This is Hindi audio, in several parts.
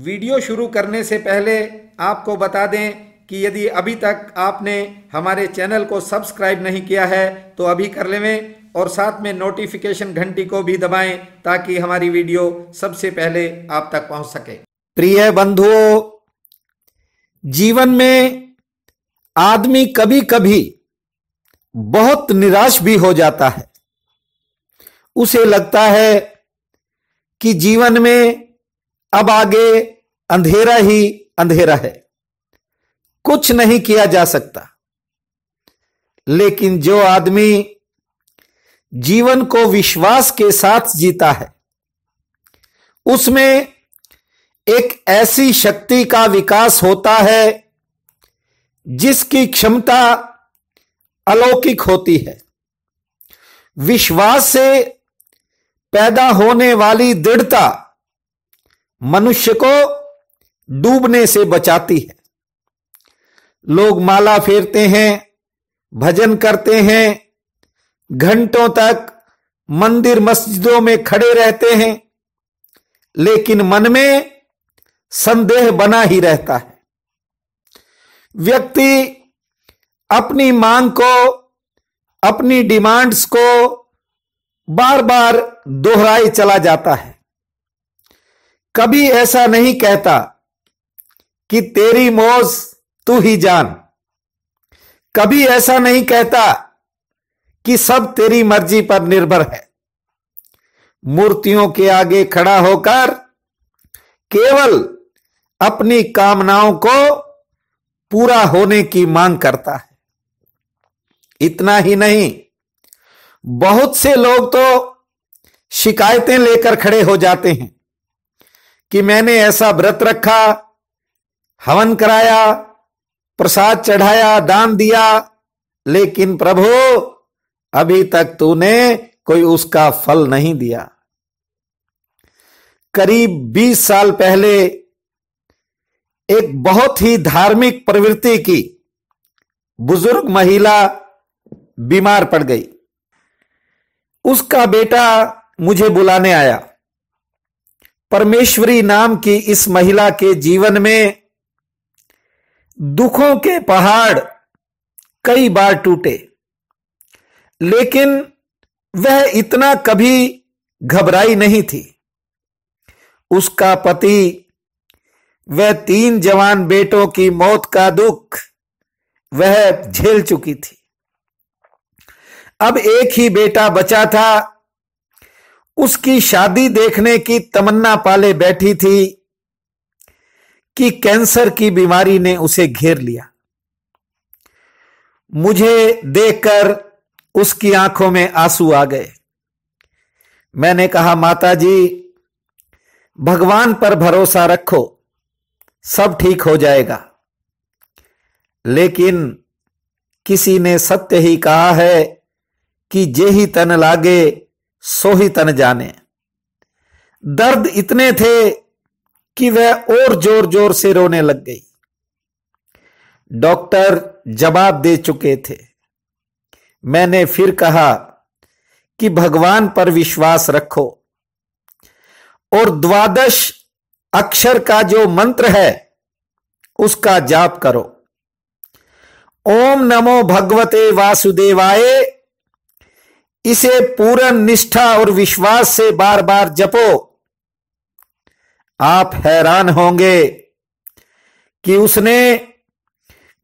वीडियो शुरू करने से पहले आपको बता दें कि यदि अभी तक आपने हमारे चैनल को सब्सक्राइब नहीं किया है तो अभी कर लें और साथ में नोटिफिकेशन घंटी को भी दबाएं ताकि हमारी वीडियो सबसे पहले आप तक पहुंच सके। प्रिय बंधुओं, जीवन में आदमी कभी कभी बहुत निराश भी हो जाता है। उसे लगता है कि जीवन में अब आगे अंधेरा ही अंधेरा है, कुछ नहीं किया जा सकता। लेकिन जो आदमी जीवन को विश्वास के साथ जीता है, उसमें एक ऐसी शक्ति का विकास होता है जिसकी क्षमता अलौकिक होती है। विश्वास से पैदा होने वाली दृढ़ता मनुष्य को डूबने से बचाती है। लोग माला फेरते हैं, भजन करते हैं, घंटों तक मंदिर मस्जिदों में खड़े रहते हैं, लेकिन मन में संदेह बना ही रहता है। व्यक्ति अपनी मांग को, अपनी डिमांड्स को बार बार दोहराए चला जाता है। कभी ऐसा नहीं कहता कि तेरी मौज तू ही जान। कभी ऐसा नहीं कहता कि सब तेरी मर्जी पर निर्भर है। मूर्तियों के आगे खड़ा होकर केवल अपनी कामनाओं को पूरा होने की मांग करता है। इतना ही नहीं, बहुत से लोग तो शिकायतें लेकर खड़े हो जाते हैं कि मैंने ऐसा व्रत रखा, हवन कराया, प्रसाद चढ़ाया, दान दिया, लेकिन प्रभु अभी तक तूने कोई उसका फल नहीं दिया। करीब 20 साल पहले एक बहुत ही धार्मिक प्रवृत्ति की बुजुर्ग महिला बीमार पड़ गई। उसका बेटा मुझे बुलाने आया। परमेश्वरी नाम की इस महिला के जीवन में दुखों के पहाड़ कई बार टूटे, लेकिन वह इतना कभी घबराई नहीं थी। उसका पति, वह 3 जवान बेटों की मौत का दुख वह झेल चुकी थी। अब एक ही बेटा बचा था। उसकी शादी देखने की तमन्ना पाले बैठी थी कि कैंसर की बीमारी ने उसे घेर लिया। मुझे देखकर उसकी आंखों में आंसू आ गए। मैंने कहा, माता जी, भगवान पर भरोसा रखो, सब ठीक हो जाएगा। लेकिन किसी ने सत्य ही कहा है कि जे ही तन लागे सो ही तन जाने। दर्द इतने थे कि वह और जोर जोर से रोने लग गई। डॉक्टर जवाब दे चुके थे। मैंने फिर कहा कि भगवान पर विश्वास रखो और 12 अक्षर का जो मंत्र है उसका जाप करो। ओम नमो भगवते वासुदेवाय, इसे पूर्ण निष्ठा और विश्वास से बार बार जपो। आप हैरान होंगे कि उसने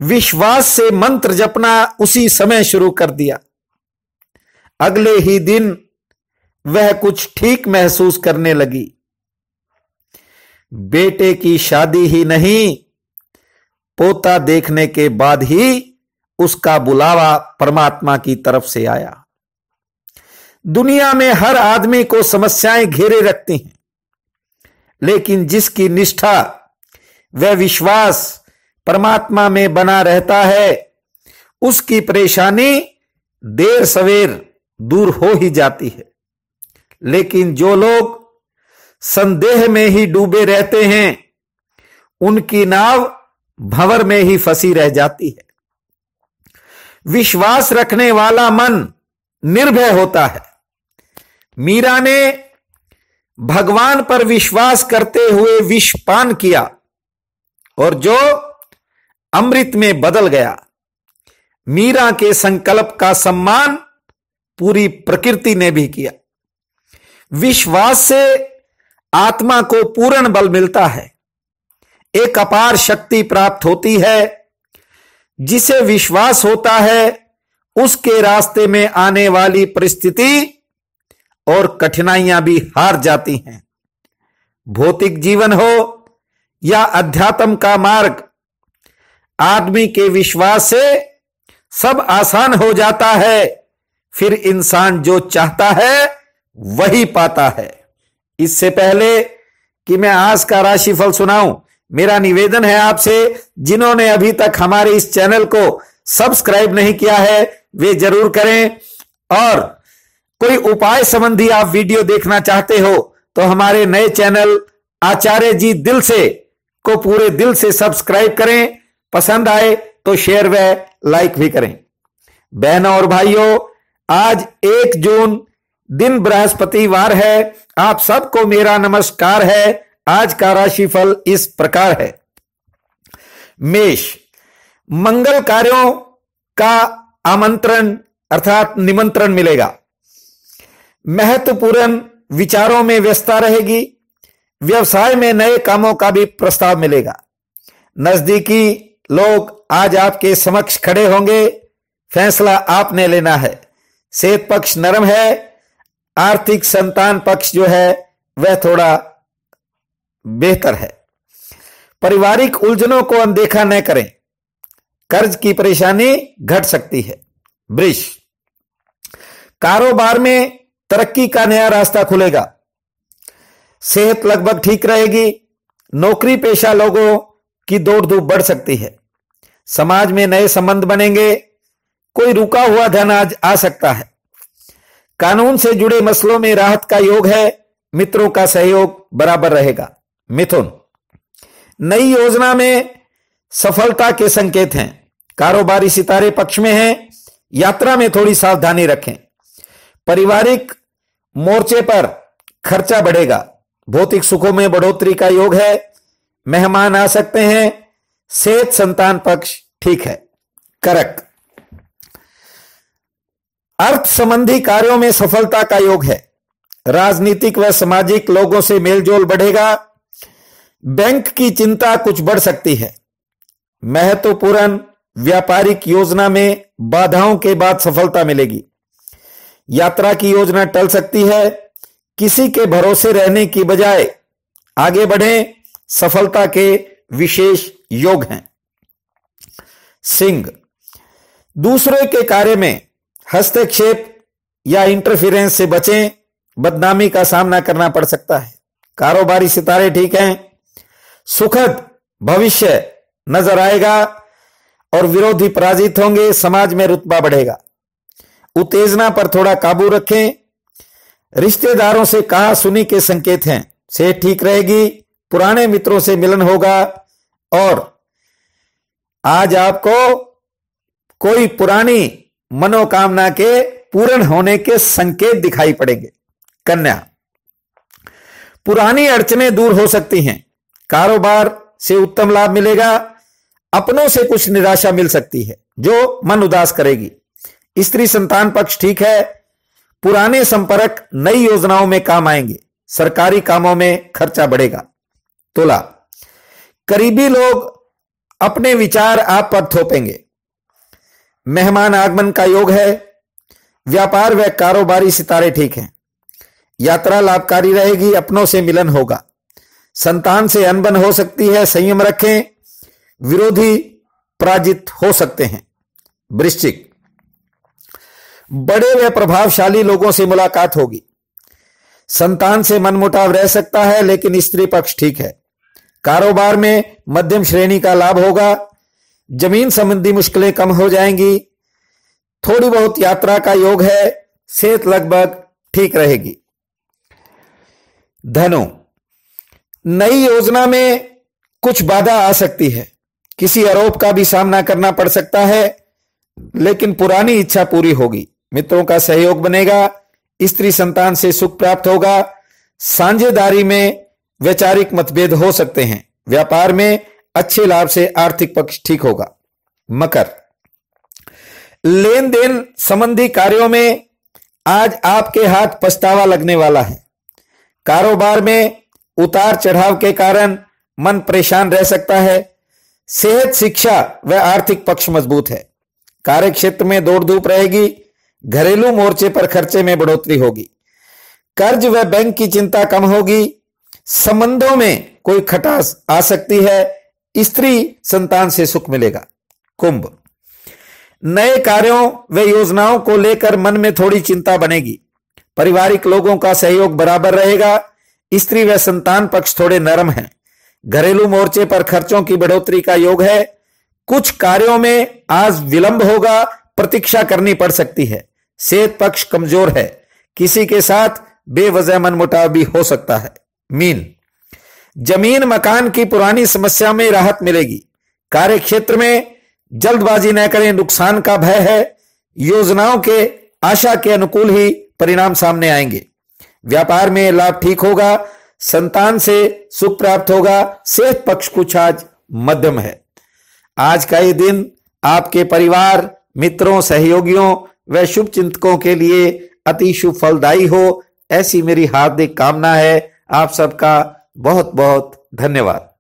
विश्वास से मंत्र जपना उसी समय शुरू कर दिया। अगले ही दिन वह कुछ ठीक महसूस करने लगी। बेटे की शादी ही नहीं, पोता देखने के बाद ही उसका बुलावा परमात्मा की तरफ से आया। दुनिया में हर आदमी को समस्याएं घेरे रखती हैं, लेकिन जिसकी निष्ठा व विश्वास परमात्मा में बना रहता है, उसकी परेशानी देर सवेर दूर हो ही जाती है। लेकिन जो लोग संदेह में ही डूबे रहते हैं, उनकी नाव भंवर में ही फंसी रह जाती है। विश्वास रखने वाला मन निर्भय होता है। मीरा ने भगवान पर विश्वास करते हुए विष पान किया और जो अमृत में बदल गया। मीरा के संकल्प का सम्मान पूरी प्रकृति ने भी किया। विश्वास से आत्मा को पूर्ण बल मिलता है, एक अपार शक्ति प्राप्त होती है। जिसे विश्वास होता है उसके रास्ते में आने वाली परिस्थिति और कठिनाइयां भी हार जाती हैं। भौतिक जीवन हो या अध्यात्म का मार्ग, आदमी के विश्वास से सब आसान हो जाता है। फिर इंसान जो चाहता है वही पाता है। इससे पहले कि मैं आज का राशिफल सुनाऊं, मेरा निवेदन है आपसे, जिन्होंने अभी तक हमारे इस चैनल को सब्सक्राइब नहीं किया है वे जरूर करें। और कोई उपाय संबंधी आप वीडियो देखना चाहते हो तो हमारे नए चैनल आचार्य जी दिल से को पूरे दिल से सब्सक्राइब करें। पसंद आए तो शेयर व लाइक भी करें। बहनों और भाइयों, आज 1 जून दिन बृहस्पतिवार है। आप सबको मेरा नमस्कार है। आज का राशिफल इस प्रकार है। मेष, मंगल कार्यों का आमंत्रण अर्थात निमंत्रण मिलेगा। महत्वपूर्ण विचारों में व्यस्तता रहेगी। व्यवसाय में नए कामों का भी प्रस्ताव मिलेगा। नजदीकी लोग आज आपके समक्ष खड़े होंगे, फैसला आपने लेना है। सेहत पक्ष नरम है। आर्थिक संतान पक्ष जो है वह थोड़ा बेहतर है। पारिवारिक उलझनों को अनदेखा न करें, कर्ज की परेशानी घट सकती है। वृष, कारोबार में तरक्की का नया रास्ता खुलेगा। सेहत लगभग ठीक रहेगी। नौकरी पेशा लोगों की दौड़ धूप बढ़ सकती है। समाज में नए संबंध बनेंगे। कोई रुका हुआ धन आज आ सकता है। कानून से जुड़े मसलों में राहत का योग है। मित्रों का सहयोग बराबर रहेगा। मिथुन, नई योजना में सफलता के संकेत हैं। कारोबारी सितारे पक्ष में हैं। यात्रा में थोड़ी सावधानी रखें। पारिवारिक मोर्चे पर खर्चा बढ़ेगा। भौतिक सुखों में बढ़ोतरी का योग है। मेहमान आ सकते हैं। सेहत संतान पक्ष ठीक है। कर्क, अर्थ संबंधी कार्यों में सफलता का योग है। राजनीतिक व सामाजिक लोगों से मेलजोल बढ़ेगा। बैंक की चिंता कुछ बढ़ सकती है। महत्वपूर्ण व्यापारिक योजना में बाधाओं के बाद सफलता मिलेगी। यात्रा की योजना टल सकती है। किसी के भरोसे रहने की बजाय आगे बढ़ें। सफलता के विशेष योग हैं। सिंह, दूसरे के कार्य में हस्तक्षेप या इंटरफेरेंस से बचें। बदनामी का सामना करना पड़ सकता है। कारोबारी सितारे ठीक हैं। सुखद भविष्य नजर आएगा और विरोधी पराजित होंगे। समाज में रुतबा बढ़ेगा। उत्तेजना पर थोड़ा काबू रखें। रिश्तेदारों से कहा सुनी के संकेत हैं। सेहत ठीक रहेगी। पुराने मित्रों से मिलन होगा और आज आपको कोई पुरानी मनोकामना के पूर्ण होने के संकेत दिखाई पड़ेंगे। कन्या, पुरानी अड़चनें दूर हो सकती हैं। कारोबार से उत्तम लाभ मिलेगा। अपनों से कुछ निराशा मिल सकती है जो मन उदास करेगी। स्त्री संतान पक्ष ठीक है। पुराने संपर्क नई योजनाओं में काम आएंगे। सरकारी कामों में खर्चा बढ़ेगा। तुला, करीबी लोग अपने विचार आप पर थोपेंगे। मेहमान आगमन का योग है। व्यापार व कारोबारी सितारे ठीक हैं। यात्रा लाभकारी रहेगी। अपनों से मिलन होगा। संतान से अनबन हो सकती है। संयम रखें। विरोधी पराजित हो सकते हैं। वृश्चिक, बड़े व प्रभावशाली लोगों से मुलाकात होगी। संतान से मनमुटाव रह सकता है लेकिन स्त्री पक्ष ठीक है। कारोबार में मध्यम श्रेणी का लाभ होगा। जमीन संबंधी मुश्किलें कम हो जाएंगी। थोड़ी बहुत यात्रा का योग है। सेहत लगभग ठीक रहेगी। धनु, नई योजना में कुछ बाधा आ सकती है। किसी आरोप का भी सामना करना पड़ सकता है लेकिन पुरानी इच्छा पूरी होगी। मित्रों का सहयोग बनेगा। स्त्री संतान से सुख प्राप्त होगा। साझेदारी में वैचारिक मतभेद हो सकते हैं। व्यापार में अच्छे लाभ से आर्थिक पक्ष ठीक होगा। मकर, लेन देन संबंधी कार्यों में आज आपके हाथ पछतावा लगने वाला है। कारोबार में उतार चढ़ाव के कारण मन परेशान रह सकता है। सेहत, शिक्षा व आर्थिक पक्ष मजबूत है। कार्य क्षेत्र में दौड़ धूप रहेगी। घरेलू मोर्चे पर खर्चे में बढ़ोतरी होगी। कर्ज व बैंक की चिंता कम होगी। संबंधों में कोई खटास आ सकती है। स्त्री संतान से सुख मिलेगा। कुंभ, नए कार्यों व योजनाओं को लेकर मन में थोड़ी चिंता बनेगी। पारिवारिक लोगों का सहयोग बराबर रहेगा। स्त्री व संतान पक्ष थोड़े नरम हैं। घरेलू मोर्चे पर खर्चों की बढ़ोतरी का योग है। कुछ कार्यों में आज विलंब होगा, प्रतीक्षा करनी पड़ सकती है। सेहत पक्ष कमजोर है। किसी के साथ बेवजह मनमुटाव भी हो सकता है। मीन, जमीन मकान की पुरानी समस्या में राहत मिलेगी। कार्य क्षेत्र में जल्दबाजी न करें, नुकसान का भय है। योजनाओं के आशा के अनुकूल ही परिणाम सामने आएंगे। व्यापार में लाभ ठीक होगा। संतान से सुख प्राप्त होगा। सेहत पक्ष कुछ आज मध्यम है। आज का ये दिन आपके परिवार, मित्रों, सहयोगियों व शुभ चिंतकों के लिए अति शुभ फलदायी हो, ऐसी मेरी हार्दिक कामना है। आप सबका बहुत बहुत धन्यवाद।